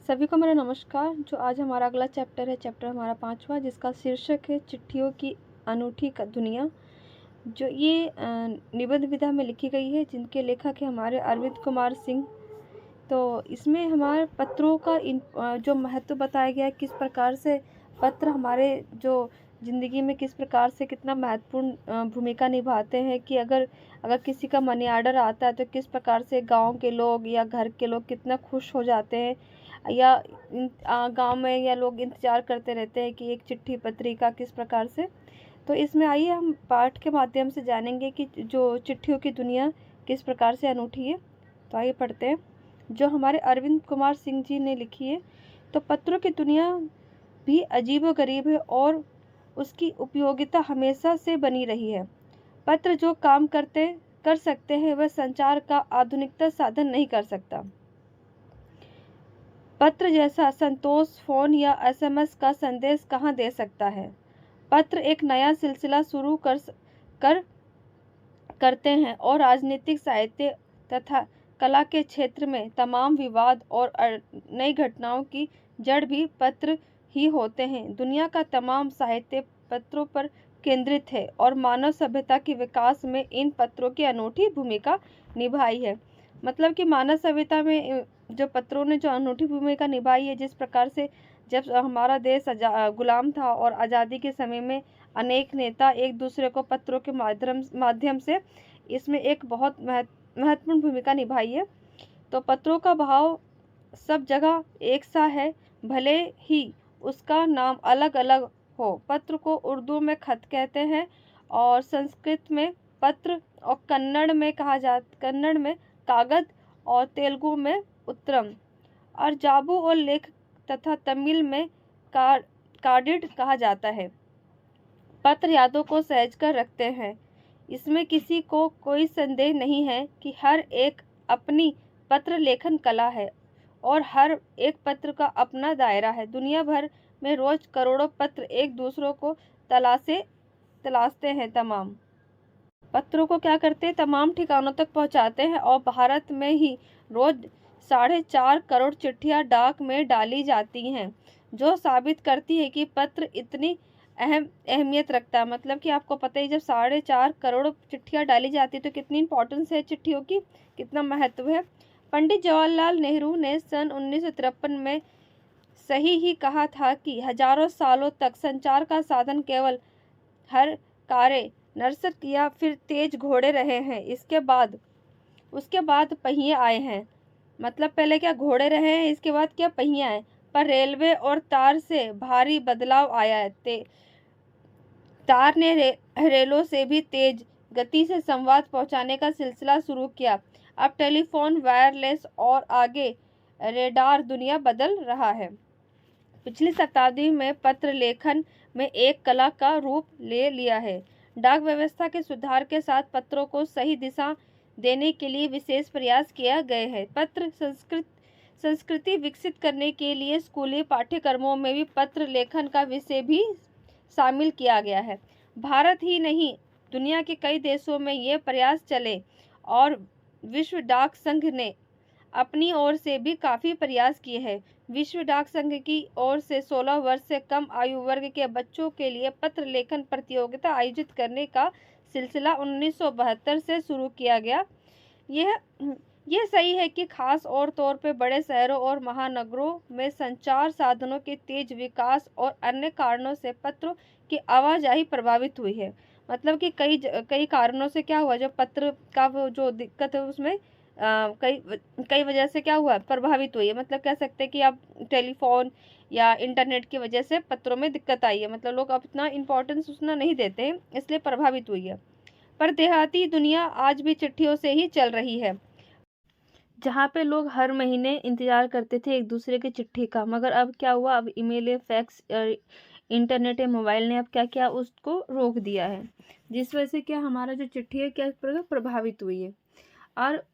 सभी को मेरा नमस्कार। जो आज हमारा अगला चैप्टर है, चैप्टर हमारा 5वां, जिसका शीर्षक है चिट्ठियों की अनूठी दुनिया। जो ये निबंध विधा में लिखी गई है, जिनके लेखक है हमारे अरविंद कुमार सिंह। तो इसमें हमारे पत्रों का जो महत्व बताया गया है, किस प्रकार से पत्र हमारे जो ज़िंदगी में किस प्रकार से कितना महत्वपूर्ण भूमिका निभाते हैं, कि अगर किसी का मनी ऑर्डर आता है तो किस प्रकार से गांव के लोग या घर के लोग कितना खुश हो जाते हैं, या गांव में या लोग इंतज़ार करते रहते हैं कि एक चिट्ठी पत्रिका किस प्रकार से। तो इसमें आइए हम पाठ के माध्यम से जानेंगे कि जो चिट्ठियों की दुनिया किस प्रकार से अनूठी है। तो आइए पढ़ते हैं, जो हमारे अरविंद कुमार सिंह जी ने लिखी है। तो पत्रों की दुनिया भी अजीबोगरीब है और उसकी उपयोगिता हमेशा से बनी रही है। पत्र जो काम कर सकते हैं, वह संचार का आधुनिकतम साधन नहीं कर सकता। पत्र जैसा संतोष फोन या एसएमएस का संदेश कहाँ दे सकता है। पत्र एक नया सिलसिला शुरू करते हैं और राजनीतिक, साहित्य तथा कला के क्षेत्र में तमाम विवाद और नई घटनाओं की जड़ भी पत्र ही होते हैं। दुनिया का तमाम साहित्य पत्रों पर केंद्रित है और मानव सभ्यता के विकास में इन पत्रों की अनूठी भूमिका निभाई है। मतलब कि मानव सभ्यता में जो पत्रों ने जो अनूठी भूमिका निभाई है, जिस प्रकार से जब हमारा देश गुलाम था और आज़ादी के समय में अनेक नेता एक दूसरे को पत्रों के माध्यम से इसमें एक बहुत महत्वपूर्ण भूमिका निभाई है। तो पत्रों का भाव सब जगह एक सा है, भले ही उसका नाम अलग अलग हो। पत्र को उर्दू में खत कहते हैं और संस्कृत में पत्र, और कन्नड़ में कागज, और तेलुगु में उत्तरम, और जाबू और लेख तथा तमिल में कार्डिड कहा जाता है। पत्र यादों को सहेज कर रखते हैं। इसमें किसी को कोई संदेह नहीं है कि हर एक अपनी पत्र लेखन कला है और हर एक पत्र का अपना दायरा है। दुनिया भर में रोज करोड़ों पत्र एक दूसरों को तलाशते हैं। तमाम पत्रों को क्या करते हैं, तमाम ठिकानों तक पहुंचाते हैं। और भारत में ही रोज 4.5 करोड़ चिट्ठियां डाक में डाली जाती हैं, जो साबित करती है कि पत्र इतनी अहमियत रखता है। मतलब कि आपको पता ही, जब 4.5 करोड़ चिट्ठियां डाली जाती है तो कितनी इंपॉर्टेंस है चिट्ठियों की, कितना महत्व है। पंडित जवाहरलाल नेहरू ने सन 1953 में सही ही कहा था कि हजारों सालों तक संचार का साधन केवल हर कार्य नरसक या फिर तेज घोड़े रहे हैं। उसके बाद पहिए आए हैं। मतलब पहले क्या घोड़े रहे हैं, इसके बाद क्या पहिए आए। पर रेलवे और तार से भारी बदलाव आया है। तार ने रेलों से भी तेज गति से संवाद पहुंचाने का सिलसिला शुरू किया। अब टेलीफोन, वायरलेस और आगे रेडार दुनिया बदल रहा है। पिछली शताब्दी में पत्र लेखन में एक कला का रूप ले लिया है। डाक व्यवस्था के सुधार के साथ पत्रों को सही दिशा देने के लिए विशेष प्रयास किया गए हैं। पत्र संस्कृति विकसित करने के लिए स्कूली पाठ्यक्रमों में भी पत्र लेखन का विषय भी शामिल किया गया है। भारत ही नहीं, दुनिया के कई देशों में ये प्रयास चले और विश्व डाक संघ ने अपनी ओर से भी काफ़ी प्रयास किए हैं। विश्व डाक संघ की ओर से 16 वर्ष से कम आयु वर्ग के बच्चों के लिए पत्र लेखन प्रतियोगिता आयोजित करने का सिलसिला 1972 से शुरू किया गया। यह सही है कि खास और तौर पर बड़े शहरों और महानगरों में संचार साधनों के तेज विकास और अन्य कारणों से पत्रों की आवाजाही प्रभावित हुई है। मतलब कि कई कारणों से क्या हुआ, जो पत्र का जो दिक्कत है उसमें कई वजह से क्या हुआ, प्रभावित हुई है। मतलब कह सकते हैं कि अब टेलीफोन या इंटरनेट की वजह से पत्रों में दिक्कत आई है। मतलब लोग अब इतना इम्पोर्टेंस उसना नहीं देते हैं, इसलिए प्रभावित हुई है। पर देहाती दुनिया आज भी चिट्ठियों से ही चल रही है, जहाँ पे लोग हर महीने इंतजार करते थे एक दूसरे की चिट्ठी का। मगर अब क्या हुआ, अब ईमेल, फैक्स, इंटरनेट, मोबाइल ने अब क्या किया, उसको रोक दिया है, जिस वजह से क्या हमारा जो चिट्ठी है क्या प्रभावित हुई है। और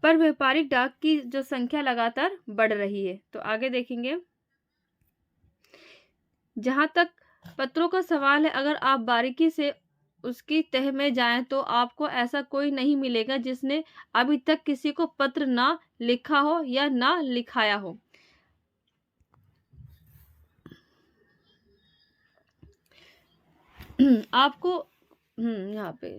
पर व्यापारिक डाक की जो संख्या लगातार बढ़ रही है। तो आगे देखेंगे, जहां तक पत्रों का सवाल है, अगर आप बारीकी से उसकी तह में जाएं तो आपको ऐसा कोई नहीं मिलेगा जिसने अभी तक किसी को पत्र ना लिखा हो या ना लिखाया हो। आपको यहाँ पे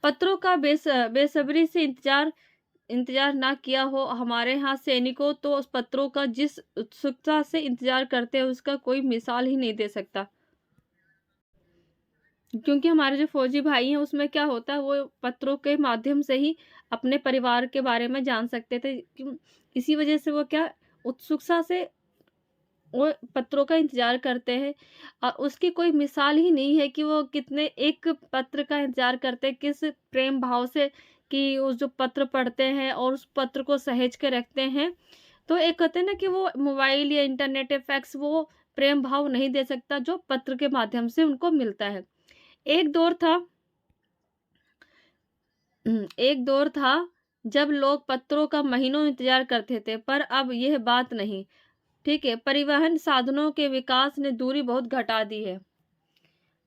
पत्रों का बेसब्री से इंतजार ना किया हो। हमारे यहाँ सैनिकों तो उस पत्रों का जिस उत्सुकता से इंतजार करते हैं उसका कोई मिसाल ही नहीं दे सकता। क्योंकि हमारे जो फौजी भाई हैं उसमें क्या होता है, वो पत्रों के माध्यम से ही अपने परिवार के बारे में जान सकते थे। इसी वजह से वो क्या उत्सुकता से वो पत्रों का इंतजार करते हैं। उसकी कोई मिसाल ही नहीं है कि वो कितने एक पत्र का इंतजार करते हैं, किस प्रेम भाव से कि उस जो पत्र पढ़ते हैं और उस पत्र को सहेज के रखते हैं। तो एक कहते हैं ना कि वो मोबाइल या इंटरनेट या फैक्स वो प्रेम भाव नहीं दे सकता जो पत्र के माध्यम से उनको मिलता है। एक दौर था एक दौर था जब लोग पत्रों का महीनों इंतजार करते थे, पर अब यह बात नहीं। ठीक है, परिवहन साधनों के विकास ने दूरी बहुत घटा दी है।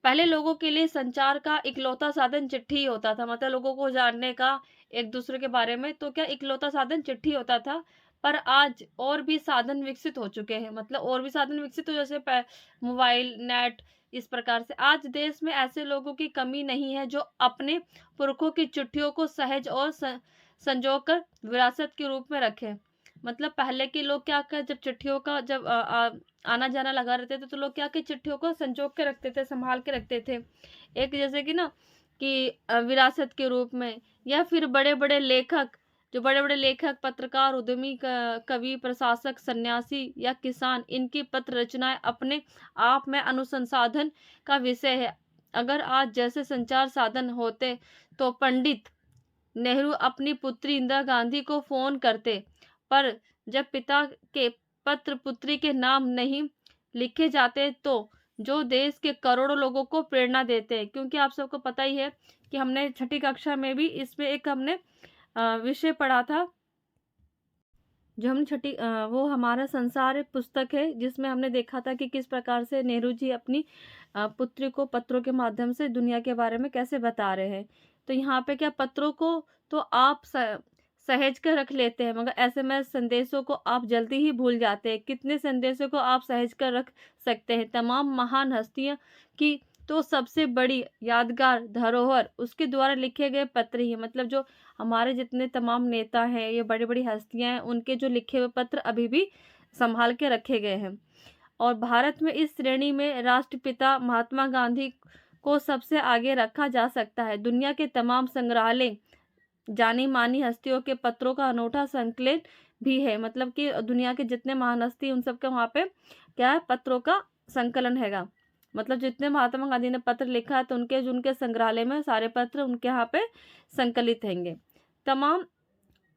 पहले लोगों के लिए संचार का इकलौता साधन चिट्ठी ही होता था, मतलब लोगों को जानने का एक दूसरे के बारे में तो क्या इकलौता साधन चिट्ठी होता था। पर आज और भी साधन विकसित हो चुके हैं, मतलब और भी साधन विकसित हो, जैसे मोबाइल, नेट। इस प्रकार से आज देश में ऐसे लोगों की कमी नहीं है जो अपने पुरखों की चिट्ठियों को सहज और संजो कर विरासत के रूप में रखें। मतलब पहले के लोग क्या कर, जब चिट्ठियों का जब आना जाना लगा रहते थे तो लोग क्या कि चिट्ठियों को संजो के रखते थे, संभाल के रखते थे, एक जैसे कि ना कि विरासत के रूप में। या फिर बड़े बड़े लेखक, जो बड़े बड़े लेखक, पत्रकार, उद्यमी, कवि, प्रशासक, सन्यासी या किसान, इनकी पत्र रचनाएं अपने आप में अनुसंधान का विषय है। अगर आज जैसे संचार साधन होते तो पंडित नेहरू अपनी पुत्री इंदिरा गांधी को फोन करते, पर जब पिता के पत्र पुत्री के नाम नहीं लिखे जाते तो जो देश के करोड़ों लोगों को प्रेरणा देते हैं। क्योंकि आप सबको पता ही है कि हमने छठी कक्षा में भी इसमें एक हमने विषय पढ़ा था, जो हमने वो हमारा संसार पुस्तक है, जिसमें हमने देखा था कि किस प्रकार से नेहरू जी अपनी पुत्री को पत्रों के माध्यम से दुनिया के बारे में कैसे बता रहे हैं। तो यहाँ पे क्या पत्रों को तो आप सहेज कर रख लेते हैं, मगर एसएमएस संदेशों को आप जल्दी ही भूल जाते हैं। कितने संदेशों को आप सहेज कर रख सकते हैं? तमाम महान हस्तियां की तो सबसे बड़ी यादगार धरोहर उसके द्वारा लिखे गए पत्र ही है। मतलब जो हमारे जितने तमाम नेता हैं, ये बड़ी बड़ी हस्तियां हैं, उनके जो लिखे हुए पत्र अभी भी संभाल के रखे गए हैं। और भारत में इस श्रेणी में राष्ट्रपिता महात्मा गांधी को सबसे आगे रखा जा सकता है। दुनिया के तमाम संग्रहालय जानी मानी हस्तियों के पत्रों का अनूठा संकलन भी है। मतलब कि दुनिया के जितने महान हस्ती उन सबके वहाँ पे क्या है, पत्रों का संकलन हैगा। मतलब जितने महात्मा गांधी ने पत्र लिखा है तो उनके संग्रहालय में सारे पत्र उनके यहाँ पे संकलित हैंगे। तमाम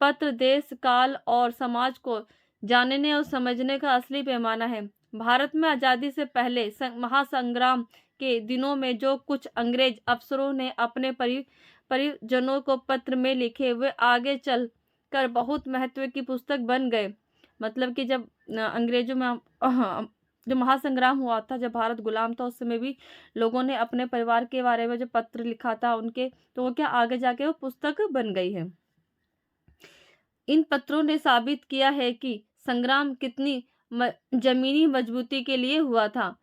पत्र देश, काल और समाज को जानने और समझने का असली पैमाना है। भारत में आज़ादी से पहले महासंग्राम के दिनों में जो कुछ अंग्रेज अफसरों ने अपने परिजनों को पत्र में लिखे हुए आगे चल कर बहुत महत्व की पुस्तक बन गए। मतलब कि जब अंग्रेजों में जो महासंग्राम हुआ था, जब भारत गुलाम था, उस समय भी लोगों ने अपने परिवार के बारे में जो पत्र लिखा था उनके, तो वो क्या आगे जाके वो पुस्तक बन गई है। इन पत्रों ने साबित किया है कि संग्राम कितनी जमीनी मजबूती के लिए हुआ था।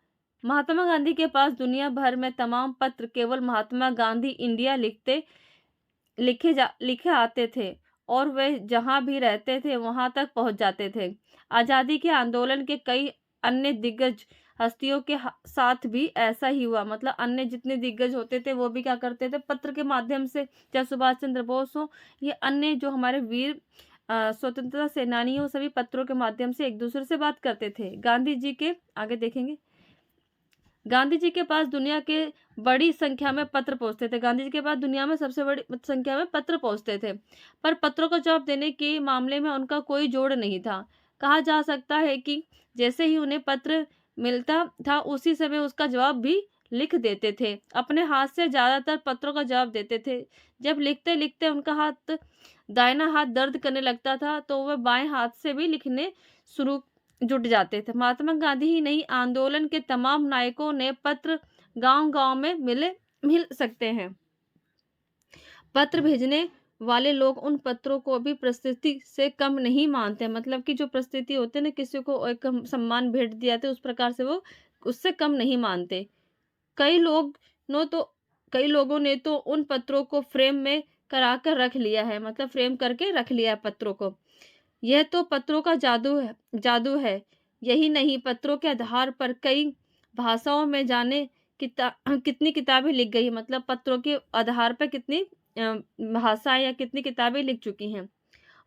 महात्मा गांधी के पास दुनिया भर में तमाम पत्र केवल महात्मा गांधी इंडिया लिखे आते थे और वे जहां भी रहते थे वहां तक पहुंच जाते थे। आज़ादी के आंदोलन के कई अन्य दिग्गज हस्तियों के साथ भी ऐसा ही हुआ। मतलब अन्य जितने दिग्गज होते थे वो भी क्या करते थे, पत्र के माध्यम से, चाहे सुभाष चंद्र बोस हो, ये अन्य जो हमारे वीर स्वतंत्रता सेनानी हो, सभी पत्रों के माध्यम से एक दूसरे से बात करते थे। गांधी जी के आगे देखेंगे, गांधी जी के पास दुनिया के बड़ी संख्या में पत्र पहुंचते थे। गांधी जी के पास दुनिया में सबसे बड़ी संख्या में पत्र पहुंचते थे, पर पत्रों का जवाब देने के मामले में उनका कोई जोड़ नहीं था। कहा जा सकता है कि जैसे ही उन्हें पत्र मिलता था उसी समय उसका जवाब भी लिख देते थे। अपने हाथ से ज्यादातर पत्रों का जवाब देते थे। जब लिखते लिखते उनका हाथ, दाहिना हाथ दर्द करने लगता था तो वह बाएं हाथ से भी लिखने शुरू जुट जाते थे। महात्मा गांधी ही नहीं, आंदोलन के तमाम नायकों ने पत्र गांव-गांव में मिले मिल सकते हैं। पत्र भेजने वाले लोग उन पत्रों को भी प्रस्तुति से कम नहीं मानते, मतलब कि जो प्रस्तुति होते हैं ना, किसी को एक सम्मान भेंट दिया जाता है उस प्रकार से वो उससे कम नहीं मानते। कई लोग नो तो कई लोगों ने तो उन पत्रों को फ्रेम में कराकर रख लिया है, मतलब फ्रेम करके रख लिया है पत्रों को। यह तो पत्रों का जादू है। यही नहीं, पत्रों के आधार पर कई भाषाओं में जाने कितनी किताबें लिख गई, मतलब पत्रों के आधार पर कितनी भाषाएं या कितनी किताबें लिख चुकी हैं।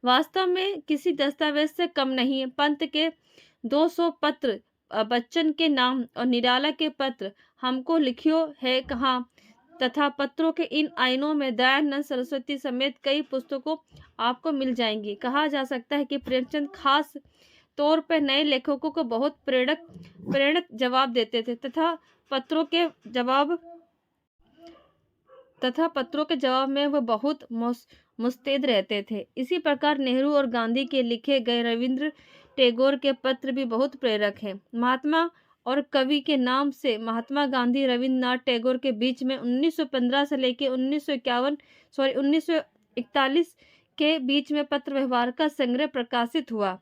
वास्तव में किसी दस्तावेज से कम नहीं है। पंत के 200 पत्र, बच्चन के नाम और निराला के पत्र हमको लिखियो है कहाँ, तथा पत्रों के इन आयनों में दयानंद सरस्वती समेत कई पुस्तकों आपको मिल जाएंगी। कहा जा सकता है कि प्रेमचंद खास तौर पर नए लेखकों को बहुत प्रेरक जवाब देते थे पत्रों के जवाब तथा पत्रों के जवाब में वह बहुत मुस्तैद रहते थे। इसी प्रकार नेहरू और गांधी के लिखे गए रविंद्र टैगोर के पत्र भी बहुत प्रेरक हैं। महात्मा और कवि के नाम से महात्मा गांधी रविंद्रनाथ टैगोर के बीच में 1915 से लेकर 1941 के बीच में पत्र व्यवहार का संग्रह प्रकाशित हुआ।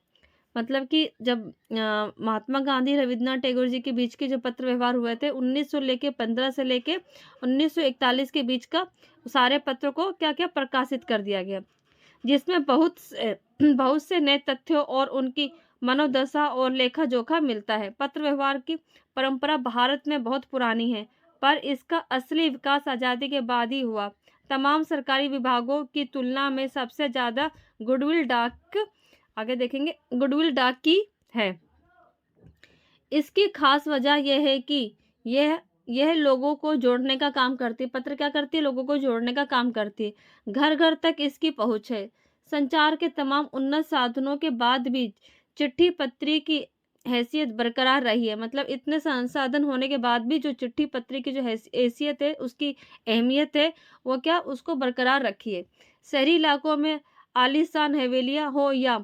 मतलब कि जब महात्मा गांधी रविंद्रनाथ टैगोर जी के बीच के जो पत्र व्यवहार हुए थे 1915 से लेके 1941 के बीच का सारे पत्रों को क्या क्या प्रकाशित कर दिया गया, जिसमें बहुत से नए तथ्यों और उनकी मनोदशा और लेखा जोखा मिलता है। पत्र व्यवहार की परंपरा भारत में बहुत पुरानी है, पर इसका असली विकास आज़ादी के बाद ही हुआ। तमाम सरकारी विभागों की तुलना में सबसे ज़्यादा गुडविल डाक की है। इसकी खास वजह यह है कि यह लोगों को जोड़ने का काम करती है। पत्र क्या करती है? लोगों को जोड़ने का काम करती है। घर घर तक इसकी पहुंच है। संचार के तमाम उन्नत साधनों के बाद भी चिट्ठी पत्री की हैसियत बरकरार रही है। मतलब इतने संसाधन होने के बाद भी जो चिट्ठी पत्री की जो हैसियत है, उसकी अहमियत है, वो क्या उसको बरकरार रखी है। शहरी इलाकों में आलीशान हवेलियां हो या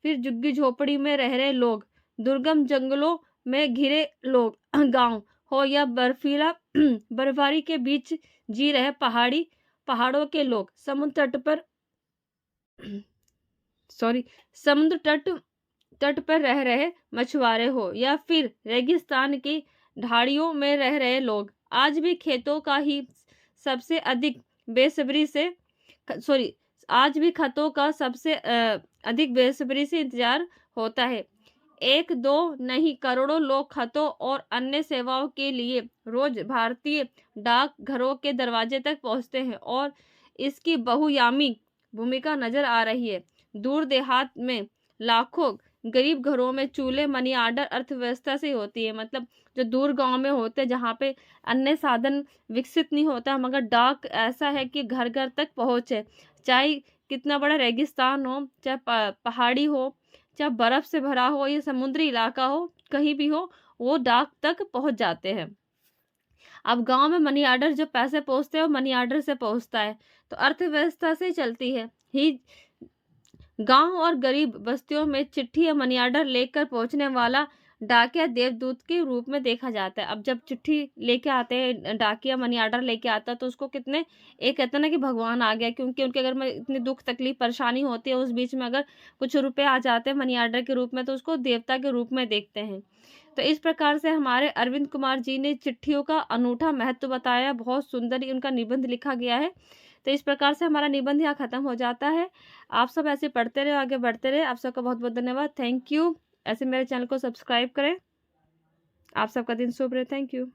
फिर झुग्गी झोपड़ी में रह रहे लोग, दुर्गम जंगलों में घिरे लोग, गांव हो या बर्फबारी के बीच जी रहे पहाड़ों के लोग, समुद्र तट पर रह रहे मछुआरे हो या फिर रेगिस्तान की ढाड़ियों में रह रहे लोग, आज भी खतों का सबसे अधिक बेसब्री से इंतजार होता है। एक दो नहीं, करोड़ों लोग खतों और अन्य सेवाओं के लिए रोज भारतीय डाक घरों के दरवाजे तक पहुंचते हैं और इसकी बहुआयामी भूमिका नजर आ रही है। दूर देहात में लाखों गरीब घरों में चूल्हे मनी आर्डर अर्थव्यवस्था से होती है। मतलब जो दूर गांव में होते हैं जहाँ पे अन्य साधन विकसित नहीं होता, मगर डाक ऐसा है कि घर घर तक पहुँचे, चाहे कितना बड़ा रेगिस्तान हो, चाहे पहाड़ी हो, चाहे बर्फ से भरा हो या समुद्री इलाका हो, कहीं भी हो, वो डाक तक पहुंच जाते हैं। अब गांव में मनी आर्डर जब पैसे पहुंचते हैं वो मनी आर्डर से पहुंचता है, तो अर्थव्यवस्था से चलती है ही। गांव और गरीब बस्तियों में चिट्ठी या मनी आर्डर लेकर पहुंचने वाला डाकिया देवदूत के रूप में देखा जाता है। अब जब चिट्ठी लेके आते हैं, डाकिया मनी आर्डर लेके आता है, तो उसको कितने एक कहते ना कि भगवान आ गया, क्योंकि उनके अगर में इतनी दुख तकलीफ परेशानी होती है, उस बीच में अगर कुछ रुपए आ जाते हैं मनी आर्डर के रूप में, तो उसको देवता के रूप में देखते हैं। तो इस प्रकार से हमारे अरविंद कुमार जी ने चिट्ठियों का अनूठा महत्व बताया। बहुत सुंदर ही उनका निबंध लिखा गया है। तो इस प्रकार से हमारा निबंध यहाँ खत्म हो जाता है। आप सब ऐसे पढ़ते रहे, आगे बढ़ते रहे। आप सबका बहुत बहुत धन्यवाद। Thank you. ऐसे मेरे चैनल को सब्सक्राइब करें। आप सबका दिन शुभ रहे। Thank you.